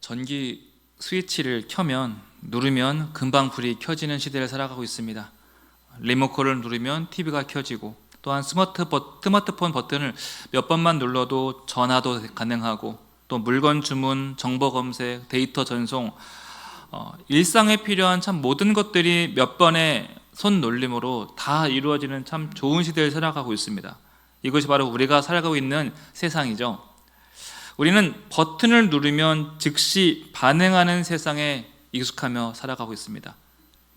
전기 스위치를 누르면 금방 불이 켜지는 시대를 살아가고 있습니다. 리모컨을 누르면 TV가 켜지고, 또한 스마트폰 버튼을 몇 번만 눌러도 전화도 가능하고, 또 물건 주문, 정보 검색, 데이터 전송, 일상에 필요한 참 모든 것들이 몇 번의 손놀림으로 다 이루어지는 참 좋은 시대를 살아가고 있습니다. 이것이 바로 우리가 살아가고 있는 세상이죠. 우리는 버튼을 누르면 즉시 반응하는 세상에 익숙하며 살아가고 있습니다.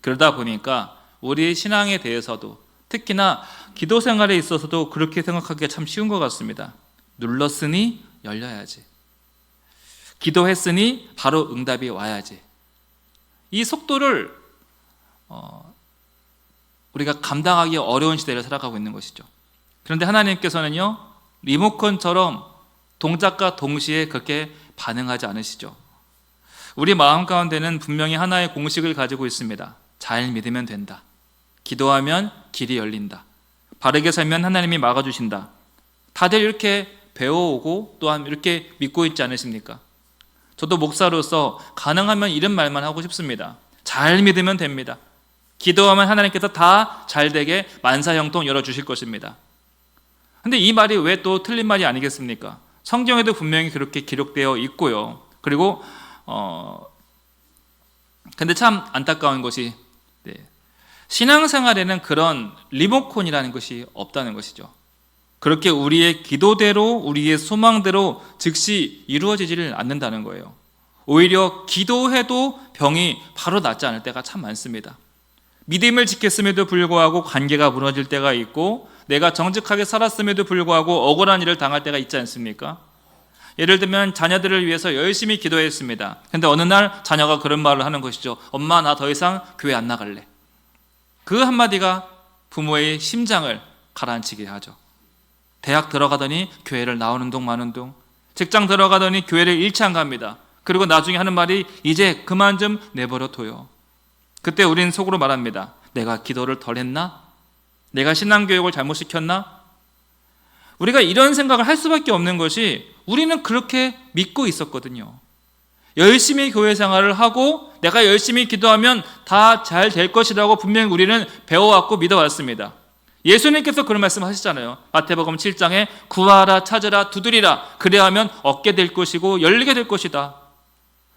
그러다 보니까 우리 신앙에 대해서도, 특히나 기도 생활에 있어서도 그렇게 생각하기가 참 쉬운 것 같습니다. 눌렀으니 열려야지, 기도했으니 바로 응답이 와야지. 이 속도를 우리가 감당하기 어려운 시대를 살아가고 있는 것이죠. 그런데 하나님께서는요, 리모컨처럼 동작과 동시에 그렇게 반응하지 않으시죠. 우리 마음 가운데는 분명히 하나의 공식을 가지고 있습니다. 잘 믿으면 된다, 기도하면 길이 열린다, 바르게 살면 하나님이 막아주신다. 다들 이렇게 배워오고 또한 이렇게 믿고 있지 않으십니까? 저도 목사로서 가능하면 이런 말만 하고 싶습니다. 잘 믿으면 됩니다. 기도하면 하나님께서 다 잘되게 만사형통 열어주실 것입니다. 근데 이 말이 왜 또 틀린 말이 아니겠습니까? 성경에도 분명히 그렇게 기록되어 있고요. 그리고 근데 참 안타까운 것이, 신앙생활에는 그런 리모컨이라는 것이 없다는 것이죠. 그렇게 우리의 기도대로, 우리의 소망대로 즉시 이루어지지를 않는다는 거예요. 오히려 기도해도 병이 바로 낫지 않을 때가 참 많습니다. 믿음을 지켰음에도 불구하고 관계가 무너질 때가 있고, 내가 정직하게 살았음에도 불구하고 억울한 일을 당할 때가 있지 않습니까? 예를 들면 자녀들을 위해서 열심히 기도했습니다. 근데 어느 날 자녀가 그런 말을 하는 것이죠. 엄마, 나 더 이상 교회 안 나갈래. 그 한마디가 부모의 심장을 가라앉히게 하죠. 대학 들어가더니 교회를 나오는 동 마는 동, 직장 들어가더니 교회를 일치 안 갑니다. 그리고 나중에 하는 말이 이제 그만 좀 내버려 둬요. 그때 우리는 속으로 말합니다. 내가 기도를 덜 했나? 내가 신앙교육을 잘못 시켰나? 우리가 이런 생각을 할 수밖에 없는 것이, 우리는 그렇게 믿고 있었거든요. 열심히 교회 생활을 하고 내가 열심히 기도하면 다 잘 될 것이라고 분명히 우리는 배워왔고 믿어왔습니다. 예수님께서 그런 말씀 하시잖아요. 마태복음 7장에 구하라, 찾으라, 두드리라, 그래야 하면 얻게 될 것이고 열리게 될 것이다.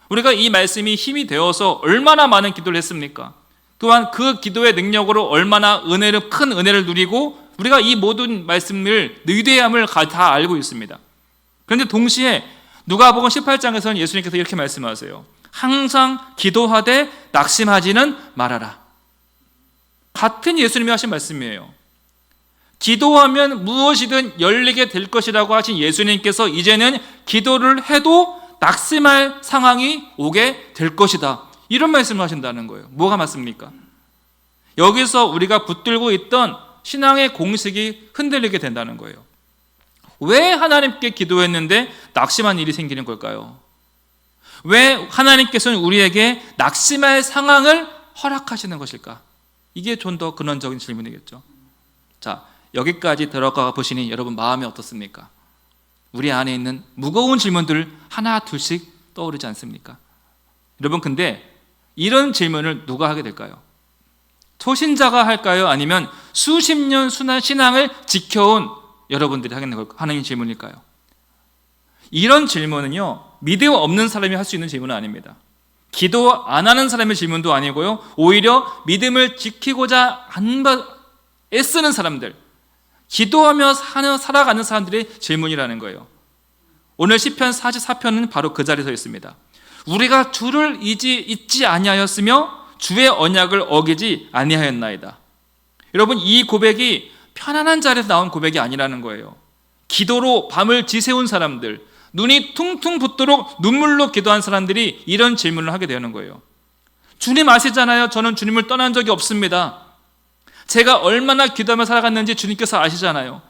우리가 이 말씀이 힘이 되어서 얼마나 많은 기도를 했습니까? 또한 그 기도의 능력으로 얼마나 큰 은혜를 누리고, 우리가 이 모든 말씀을 위대함을 다 알고 있습니다. 그런데 동시에 누가복음 18장에서는 예수님께서 이렇게 말씀하세요. 항상 기도하되 낙심하지는 말아라. 같은 예수님이 하신 말씀이에요. 기도하면 무엇이든 열리게 될 것이라고 하신 예수님께서 이제는 기도를 해도 낙심할 상황이 오게 될 것이다, 이런 말씀을 하신다는 거예요. 뭐가 맞습니까? 여기서 우리가 붙들고 있던 신앙의 공식이 흔들리게 된다는 거예요. 왜 하나님께 기도했는데 낙심한 일이 생기는 걸까요? 왜 하나님께서는 우리에게 낙심할 상황을 허락하시는 것일까? 이게 좀 더 근원적인 질문이겠죠. 자, 여기까지 들어가 보시니 여러분 마음이 어떻습니까? 우리 안에 있는 무거운 질문들 하나 둘씩 떠오르지 않습니까? 여러분, 근데 이런 질문을 누가 하게 될까요? 초신자가 할까요? 아니면 수십 년 신앙을 지켜온 여러분들이 하는 질문일까요? 이런 질문은요, 믿음 없는 사람이 할 수 있는 질문은 아닙니다. 기도 안 하는 사람의 질문도 아니고요, 오히려 믿음을 지키고자 애쓰는 사람들, 기도하며 살아가는 사람들의 질문이라는 거예요. 오늘 시편 44편은 바로 그 자리에 서 있습니다. 우리가 주를 잊지 아니하였으며 주의 언약을 어기지 아니하였나이다. 여러분, 이 고백이 편안한 자리에서 나온 고백이 아니라는 거예요. 기도로 밤을 지새운 사람들, 눈이 퉁퉁 붓도록 눈물로 기도한 사람들이 이런 질문을 하게 되는 거예요. 주님 아시잖아요. 저는 주님을 떠난 적이 없습니다. 제가 얼마나 기도하며 살아갔는지 주님께서 아시잖아요.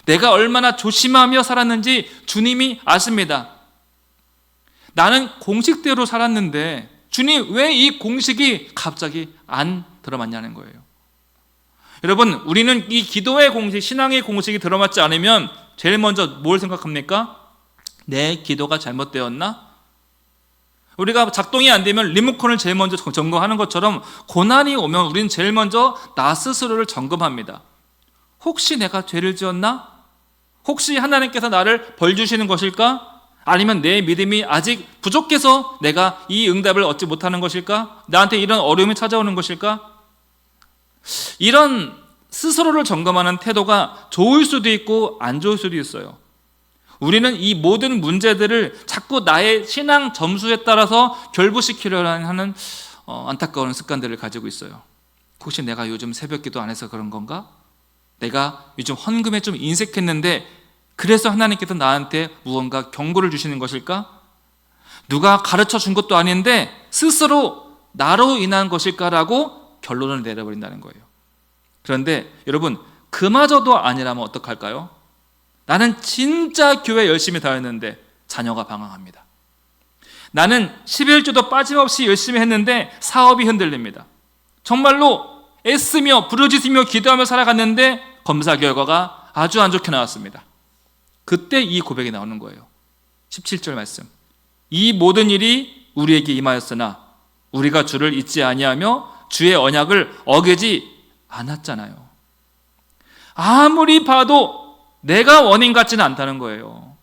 내가 얼마나 조심하며 살았는지 주님이 아십니다. 나는 공식대로 살았는데 주님, 왜 이 공식이 갑자기 안 들어맞냐는 거예요. 여러분, 우리는 이 기도의 공식, 신앙의 공식이 들어맞지 않으면 제일 먼저 뭘 생각합니까? 내 기도가 잘못되었나? 우리가 작동이 안 되면 리모컨을 제일 먼저 점검하는 것처럼 고난이 오면 우리는 제일 먼저 나 스스로를 점검합니다. 혹시 내가 죄를 지었나? 혹시 하나님께서 나를 벌 주시는 것일까? 아니면 내 믿음이 아직 부족해서 내가 이 응답을 얻지 못하는 것일까? 나한테 이런 어려움이 찾아오는 것일까? 이런 스스로를 점검하는 태도가 좋을 수도 있고 안 좋을 수도 있어요. 우리는 이 모든 문제들을 자꾸 나의 신앙 점수에 따라서 결부시키려 하는 안타까운 습관들을 가지고 있어요. 혹시 내가 요즘 새벽 기도 안 해서 그런 건가? 내가 요즘 헌금에 좀 인색했는데 그래서 하나님께서 나한테 무언가 경고를 주시는 것일까? 누가 가르쳐 준 것도 아닌데 스스로 나로 인한 것일까라고 결론을 내려버린다는 거예요. 그런데 여러분, 그마저도 아니라면 어떡할까요? 나는 진짜 교회 열심히 다녔는데 자녀가 방황합니다. 나는 11주도 빠짐없이 열심히 했는데 사업이 흔들립니다. 정말로 애쓰며 부르짖으며 기도하며 살아갔는데 검사 결과가 아주 안 좋게 나왔습니다. 그때 이 고백이 나오는 거예요. 17절 말씀. 이 모든 일이 우리에게 임하였으나 우리가 주를 잊지 아니하며 주의 언약을 어기지 않았잖아요. 아무리 봐도 내가 원인 같지는 않다는 거예요.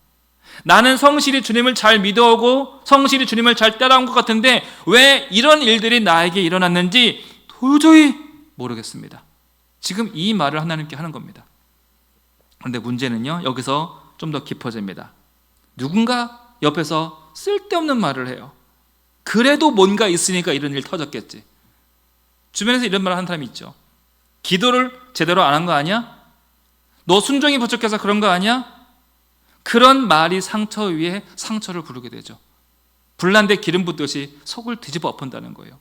나는 성실히 주님을 잘 믿어오고 성실히 주님을 잘 따라온 것 같은데 왜 이런 일들이 나에게 일어났는지 도저히 모르겠습니다. 지금 이 말을 하나님께 하는 겁니다. 그런데 문제는요, 여기서 좀 더 깊어집니다. 누군가 옆에서 쓸데없는 말을 해요. 그래도 뭔가 있으니까 이런 일 터졌겠지. 주변에서 이런 말을 하는 사람이 있죠. 기도를 제대로 안 한 거 아니야? 너 순종이 부족해서 그런 거 아니야? 그런 말이 상처 위에 상처를 부르게 되죠. 불난데 기름 붓듯이 속을 뒤집어 엎은다는 거예요.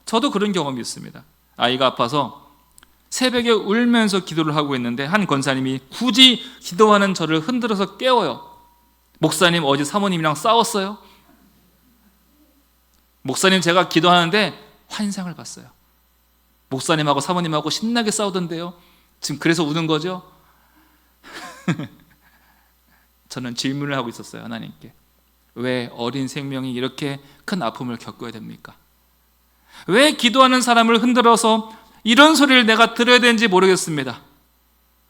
저도 그런 경험이 있습니다. 아이가 아파서 새벽에 울면서 기도를 하고 있는데 한 권사님이 굳이 기도하는 저를 흔들어서 깨워요. 목사님, 어제 사모님이랑 싸웠어요? 목사님, 제가 기도하는데 환상을 봤어요. 목사님하고 사모님하고 신나게 싸우던데요. 지금 그래서 우는 거죠? 저는 질문을 하고 있었어요, 하나님께. 왜 어린 생명이 이렇게 큰 아픔을 겪어야 됩니까? 왜 기도하는 사람을 흔들어서 이런 소리를 내가 들어야 되는지 모르겠습니다.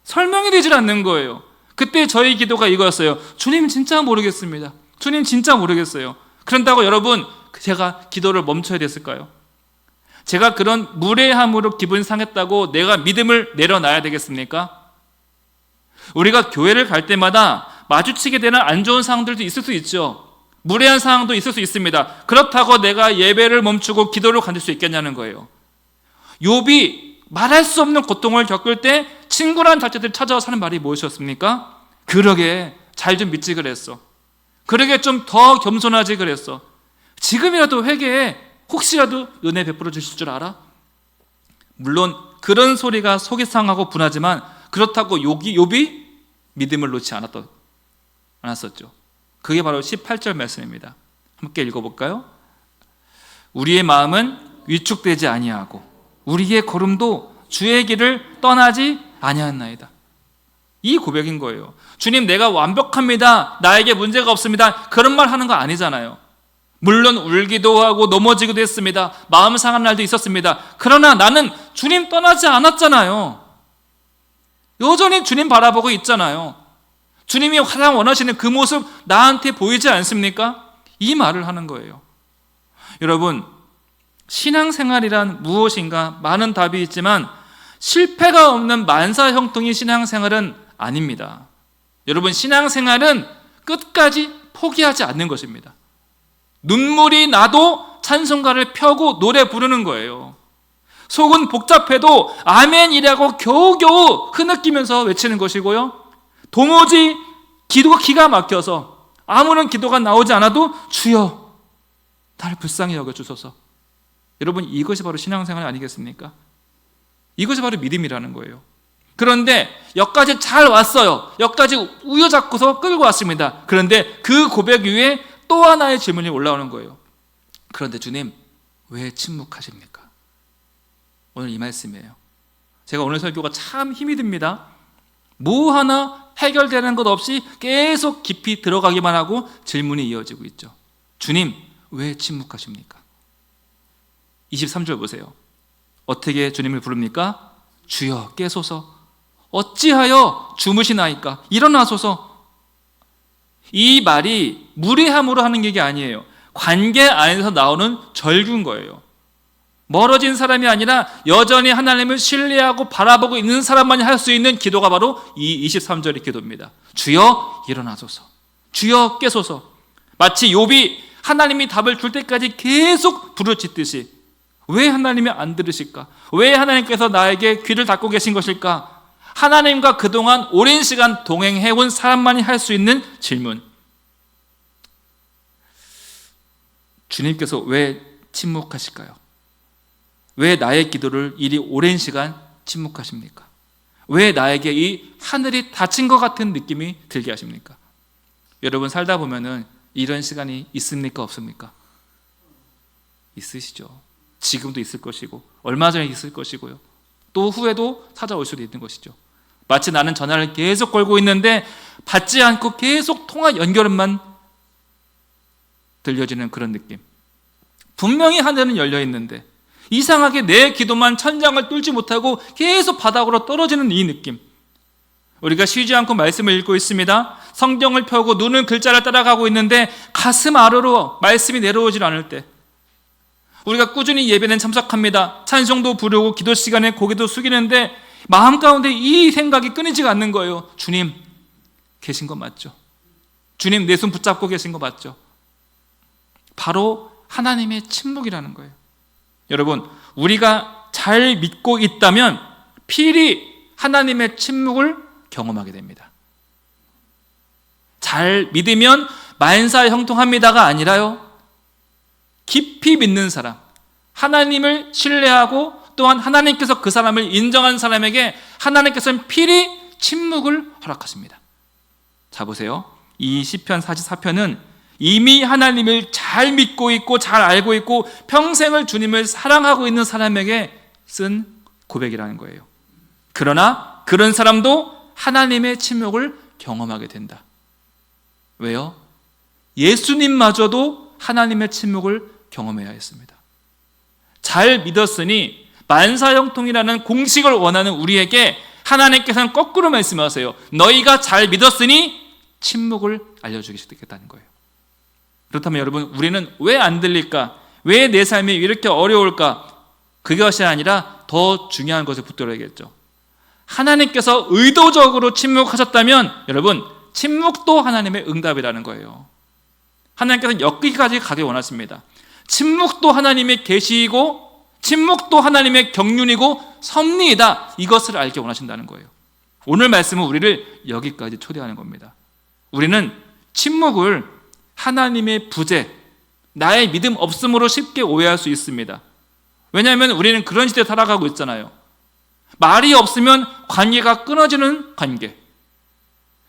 설명이 되질 않는 거예요. 그때 저희 기도가 이거였어요. 주님 진짜 모르겠습니다. 주님 진짜 모르겠어요. 그런다고 여러분, 제가 기도를 멈춰야 됐을까요? 제가 그런 무례함으로 기분이 상했다고 내가 믿음을 내려놔야 되겠습니까? 우리가 교회를 갈 때마다 마주치게 되는 안 좋은 상황들도 있을 수 있죠. 무례한 상황도 있을 수 있습니다. 그렇다고 내가 예배를 멈추고 기도를 관둘 수 있겠냐는 거예요. 욥이 말할 수 없는 고통을 겪을 때 친구란 자체들 찾아와서 하는 말이 무엇이었습니까? 그러게 잘 좀 믿지 그랬어. 그러게 좀 더 겸손하지 그랬어. 지금이라도 회개해. 혹시라도 은혜 베풀어 주실 줄 알아? 물론 그런 소리가 속이 상하고 분하지만 그렇다고 욥이 믿음을 놓지 않았었죠. 그게 바로 18절 말씀입니다. 함께 읽어볼까요? 우리의 마음은 위축되지 아니하고 우리의 걸음도 주의 길을 떠나지 아니하나이다. 이 고백인 거예요. 주님, 내가 완벽합니다. 나에게 문제가 없습니다. 그런 말 하는 거 아니잖아요. 물론 울기도 하고 넘어지기도 했습니다. 마음 상한 날도 있었습니다. 그러나 나는 주님 떠나지 않았잖아요. 여전히 주님 바라보고 있잖아요. 주님이 가장 원하시는 그 모습 나한테 보이지 않습니까? 이 말을 하는 거예요. 여러분, 신앙생활이란 무엇인가? 많은 답이 있지만 실패가 없는 만사형통의 신앙생활은 아닙니다. 여러분, 신앙생활은 끝까지 포기하지 않는 것입니다. 눈물이 나도 찬송가를 펴고 노래 부르는 거예요. 속은 복잡해도 아멘이라고 겨우겨우 흐느끼면서 외치는 것이고요. 도무지 기도가 기가 막혀서 아무런 기도가 나오지 않아도 주여 나를 불쌍히 여겨주소서. 여러분, 이것이 바로 신앙생활 아니겠습니까? 이것이 바로 믿음이라는 거예요. 그런데 여기까지 잘 왔어요. 여기까지 우여잡고서 끌고 왔습니다. 그런데 그 고백 위에 또 하나의 질문이 올라오는 거예요. 그런데 주님, 왜 침묵하십니까? 오늘 이 말씀이에요. 제가 오늘 설교가 참 힘이 듭니다. 뭐 하나 해결되는 것 없이 계속 깊이 들어가기만 하고 질문이 이어지고 있죠. 주님, 왜 침묵하십니까? 23절 보세요. 어떻게 주님을 부릅니까? 주여 깨소서. 어찌하여 주무시나이까? 일어나소서. 이 말이 무례함으로 하는 얘기 아니에요. 관계 안에서 나오는 절규인 거예요. 멀어진 사람이 아니라 여전히 하나님을 신뢰하고 바라보고 있는 사람만이 할 수 있는 기도가 바로 이 23절의 기도입니다. 주여 일어나소서. 주여 깨소서. 마치 욥이 하나님이 답을 줄 때까지 계속 부르짖듯이 왜 하나님이 안 들으실까? 왜 하나님께서 나에게 귀를 닫고 계신 것일까? 하나님과 그동안 오랜 시간 동행해온 사람만이 할 수 있는 질문. 주님께서 왜 침묵하실까요? 왜 나의 기도를 이리 오랜 시간 침묵하십니까? 왜 나에게 이 하늘이 닫힌 것 같은 느낌이 들게 하십니까? 여러분 살다 보면은 이런 시간이 있습니까? 없습니까? 있으시죠. 지금도 있을 것이고 얼마 전에 있을 것이고요. 또 후에도 찾아올 수도 있는 것이죠. 마치 나는 전화를 계속 걸고 있는데 받지 않고 계속 통화 연결음만 들려지는 그런 느낌. 분명히 하늘은 열려 있는데 이상하게 내 기도만 천장을 뚫지 못하고 계속 바닥으로 떨어지는 이 느낌. 우리가 쉬지 않고 말씀을 읽고 있습니다. 성경을 펴고 눈은 글자를 따라가고 있는데 가슴 아래로 말씀이 내려오질 않을 때, 우리가 꾸준히 예배는 참석합니다. 찬송도 부르고 기도 시간에 고개도 숙이는데 마음 가운데 이 생각이 끊이지가 않는 거예요. 주님 계신 거 맞죠? 주님 내 손 붙잡고 계신 거 맞죠? 바로 하나님의 침묵이라는 거예요. 여러분, 우리가 잘 믿고 있다면 필히 하나님의 침묵을 경험하게 됩니다. 잘 믿으면 만사형통합니다가 아니라요, 깊이 믿는 사람, 하나님을 신뢰하고 또한 하나님께서 그 사람을 인정한 사람에게 하나님께서는 필히 침묵을 허락하십니다. 자 보세요. 이 시편 44편은 이미 하나님을 잘 믿고 있고 잘 알고 있고 평생을 주님을 사랑하고 있는 사람에게 쓴 고백이라는 거예요. 그러나 그런 사람도 하나님의 침묵을 경험하게 된다. 왜요? 예수님마저도 하나님의 침묵을 경험해야 했습니다. 잘 믿었으니 만사형통이라는 공식을 원하는 우리에게 하나님께서는 거꾸로 말씀하세요. 너희가 잘 믿었으니 침묵을 알려주시겠다는 거예요. 그렇다면 여러분, 우리는 왜 안 들릴까? 왜 내 삶이 이렇게 어려울까? 그것이 아니라 더 중요한 것을 붙들어야겠죠. 하나님께서 의도적으로 침묵하셨다면 여러분, 침묵도 하나님의 응답이라는 거예요. 하나님께서는 여기까지 가길 원하십니다. 침묵도 하나님의 계시이고 침묵도 하나님의 경륜이고 섭리이다, 이것을 알게 원하신다는 거예요. 오늘 말씀은 우리를 여기까지 초대하는 겁니다. 우리는 침묵을 하나님의 부재, 나의 믿음 없음으로 쉽게 오해할 수 있습니다. 왜냐하면 우리는 그런 시대에 살아가고 있잖아요. 말이 없으면 관계가 끊어지는 관계.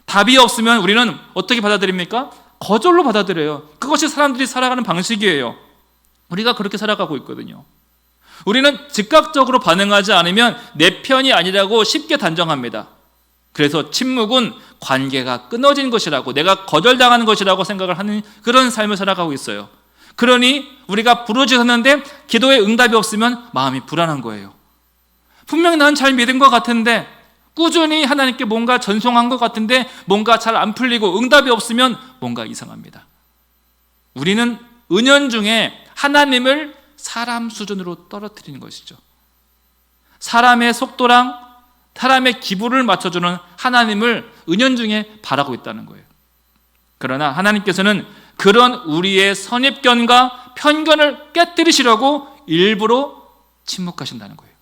답이 없으면 우리는 어떻게 받아들입니까? 거절로 받아들여요. 그것이 사람들이 살아가는 방식이에요. 우리가 그렇게 살아가고 있거든요. 우리는 즉각적으로 반응하지 않으면 내 편이 아니라고 쉽게 단정합니다. 그래서 침묵은 관계가 끊어진 것이라고, 내가 거절당하는 것이라고 생각을 하는 그런 삶을 살아가고 있어요. 그러니 우리가 부르짖었는데 기도에 응답이 없으면 마음이 불안한 거예요. 분명히 나는 잘 믿은 것 같은데, 꾸준히 하나님께 뭔가 전송한 것 같은데 뭔가 잘 안 풀리고 응답이 없으면 뭔가 이상합니다. 우리는 은연중에 하나님을 사람 수준으로 떨어뜨리는 것이죠. 사람의 속도랑 사람의 기분을 맞춰주는 하나님을 은연중에 바라고 있다는 거예요. 그러나 하나님께서는 그런 우리의 선입견과 편견을 깨뜨리시려고 일부러 침묵하신다는 거예요.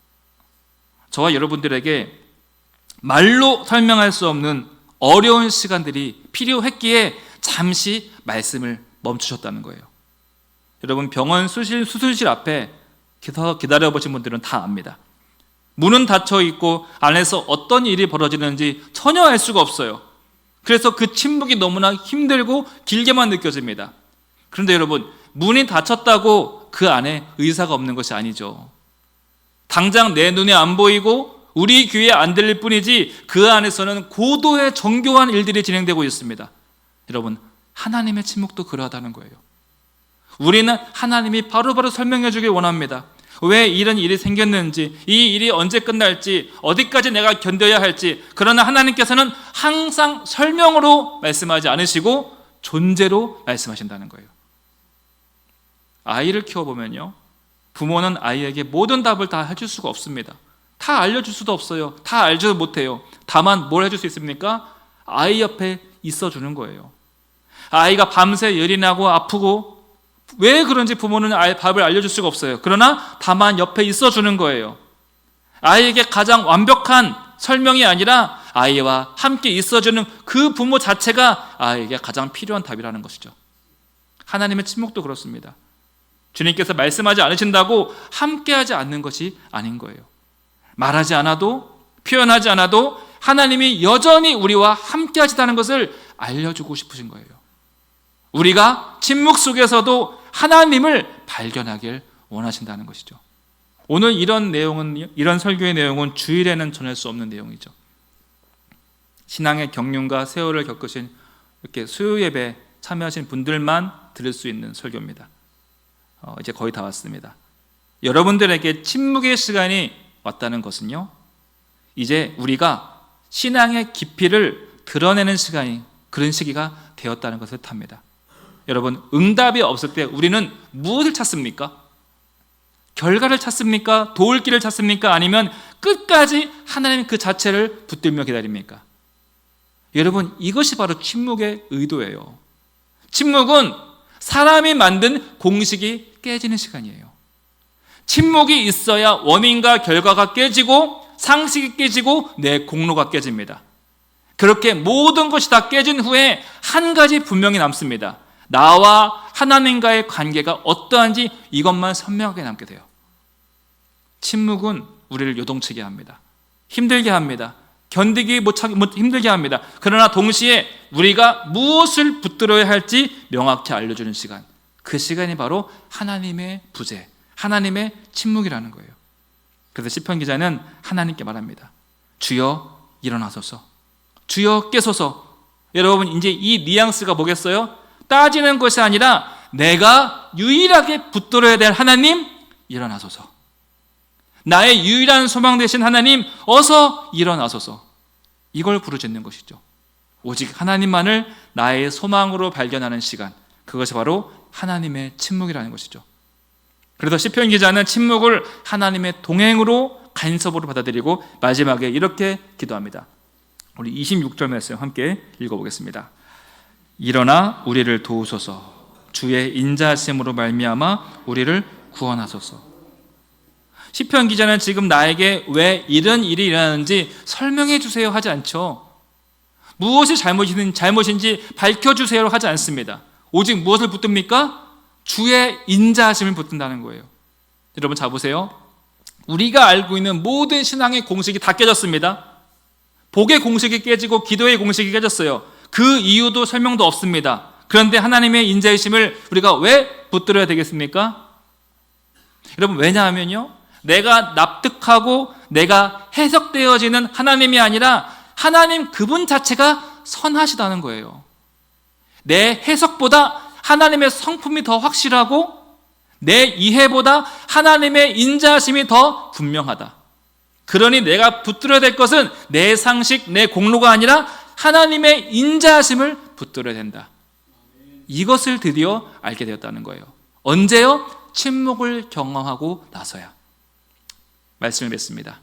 저와 여러분들에게 말로 설명할 수 없는 어려운 시간들이 필요했기에 잠시 말씀을 멈추셨다는 거예요. 여러분, 병원 수술실 앞에 기다려보신 분들은 다 압니다. 문은 닫혀 있고 안에서 어떤 일이 벌어지는지 전혀 알 수가 없어요. 그래서 그 침묵이 너무나 힘들고 길게만 느껴집니다. 그런데 여러분, 문이 닫혔다고 그 안에 의사가 없는 것이 아니죠. 당장 내 눈에 안 보이고 우리 귀에 안 들릴 뿐이지 그 안에서는 고도의 정교한 일들이 진행되고 있습니다. 여러분, 하나님의 침묵도 그러하다는 거예요. 우리는 하나님이 바로바로 설명해 주길 원합니다. 왜 이런 일이 생겼는지, 이 일이 언제 끝날지, 어디까지 내가 견뎌야 할지. 그러나 하나님께서는 항상 설명으로 말씀하지 않으시고 존재로 말씀하신다는 거예요. 아이를 키워보면요, 부모는 아이에게 모든 답을 다 해줄 수가 없습니다. 다 알려줄 수도 없어요. 다 알지도 못해요. 다만 뭘 해줄 수 있습니까? 아이 옆에 있어주는 거예요. 아이가 밤새 열이 나고 아프고 왜 그런지 부모는 아이 밥을 알려줄 수가 없어요. 그러나 다만 옆에 있어주는 거예요. 아이에게 가장 완벽한 설명이 아니라 아이와 함께 있어주는 그 부모 자체가 아이에게 가장 필요한 답이라는 것이죠. 하나님의 침묵도 그렇습니다. 주님께서 말씀하지 않으신다고 함께하지 않는 것이 아닌 거예요. 말하지 않아도, 표현하지 않아도 하나님이 여전히 우리와 함께하시다는 것을 알려주고 싶으신 거예요. 우리가 침묵 속에서도 하나님을 발견하길 원하신다는 것이죠. 오늘 이런 설교의 내용은 주일에는 전할 수 없는 내용이죠. 신앙의 경륜과 세월을 겪으신 이렇게 수요 예배 참여하신 분들만 들을 수 있는 설교입니다. 이제 거의 다 왔습니다. 여러분들에게 침묵의 시간이 왔다는 것은요, 이제 우리가 신앙의 깊이를 드러내는 시간이, 그런 시기가 되었다는 것을 뜻합니다. 여러분, 응답이 없을 때 우리는 무엇을 찾습니까? 결과를 찾습니까? 도울 길을 찾습니까? 아니면 끝까지 하나님 그 자체를 붙들며 기다립니까? 여러분, 이것이 바로 침묵의 의도예요. 침묵은 사람이 만든 공식이 깨지는 시간이에요. 침묵이 있어야 원인과 결과가 깨지고 상식이 깨지고 내 공로가 깨집니다. 그렇게 모든 것이 다 깨진 후에 한 가지 분명히 남습니다. 나와 하나님과의 관계가 어떠한지 이것만 선명하게 남게 돼요. 침묵은 우리를 요동치게 합니다. 힘들게 합니다. 견디기 힘들게 합니다. 그러나 동시에 우리가 무엇을 붙들어야 할지 명확히 알려주는 시간, 그 시간이 바로 하나님의 부재, 하나님의 침묵이라는 거예요. 그래서 시편 기자는 하나님께 말합니다. 주여 일어나소서, 주여 깨소서. 여러분, 이제 이 뉘앙스가 뭐겠어요? 따지는 것이 아니라 내가 유일하게 붙들어야 될 하나님, 일어나소서. 나의 유일한 소망 되신 하나님, 어서 일어나소서. 이걸 부르짖는 것이죠. 오직 하나님만을 나의 소망으로 발견하는 시간, 그것이 바로 하나님의 침묵이라는 것이죠. 그래서 시편 기자는 침묵을 하나님의 동행으로, 간섭으로 받아들이고 마지막에 이렇게 기도합니다. 우리 26절 말씀 함께 읽어보겠습니다. 일어나 우리를 도우소서, 주의 인자하심으로 말미암아 우리를 구원하소서. 시편 기자는 지금 나에게 왜 이런 일이 일어나는지 설명해 주세요 하지 않죠. 무엇이 잘못인지 밝혀주세요 하지 않습니다. 오직 무엇을 붙듭니까? 주의 인자하심을 붙든다는 거예요. 여러분 잘 보세요. 우리가 알고 있는 모든 신앙의 공식이 다 깨졌습니다. 복의 공식이 깨지고 기도의 공식이 깨졌어요. 그 이유도 설명도 없습니다. 그런데 하나님의 인자이심을 우리가 왜 붙들어야 되겠습니까? 여러분, 왜냐하면요, 내가 납득하고 내가 해석되어지는 하나님이 아니라 하나님 그분 자체가 선하시다는 거예요. 내 해석보다 하나님의 성품이 더 확실하고 내 이해보다 하나님의 인자하심이 더 분명하다. 그러니 내가 붙들어야 될 것은 내 상식, 내 공로가 아니라 하나님의 인자하심을 붙들어야 된다. 이것을 드디어 알게 되었다는 거예요. 언제요? 침묵을 경험하고 나서야. 말씀을 맺습니다.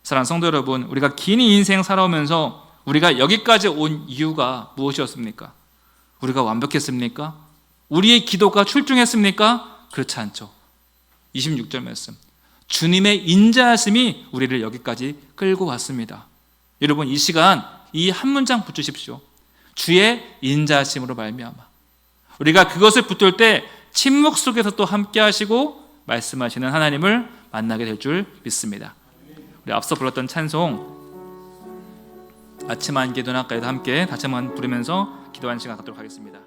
사랑하는 성도 여러분, 우리가 긴 인생 살아오면서 우리가 여기까지 온 이유가 무엇이었습니까? 우리가 완벽했습니까? 우리의 기도가 출중했습니까? 그렇지 않죠. 26절 말씀, 주님의 인자하심이 우리를 여기까지 끌고 왔습니다. 여러분, 이 시간 이 한 문장 붙이십시오. 주의 인자하심으로 말미암아. 우리가 그것을 붙들 때 침묵 속에서 또 함께 하시고 말씀하시는 하나님을 만나게 될 줄 믿습니다. 우리 앞서 불렀던 찬송 아침 안개 눈앞까지도 함께 다시 한번 부르면서 기도하는 시간 갖도록 하겠습니다.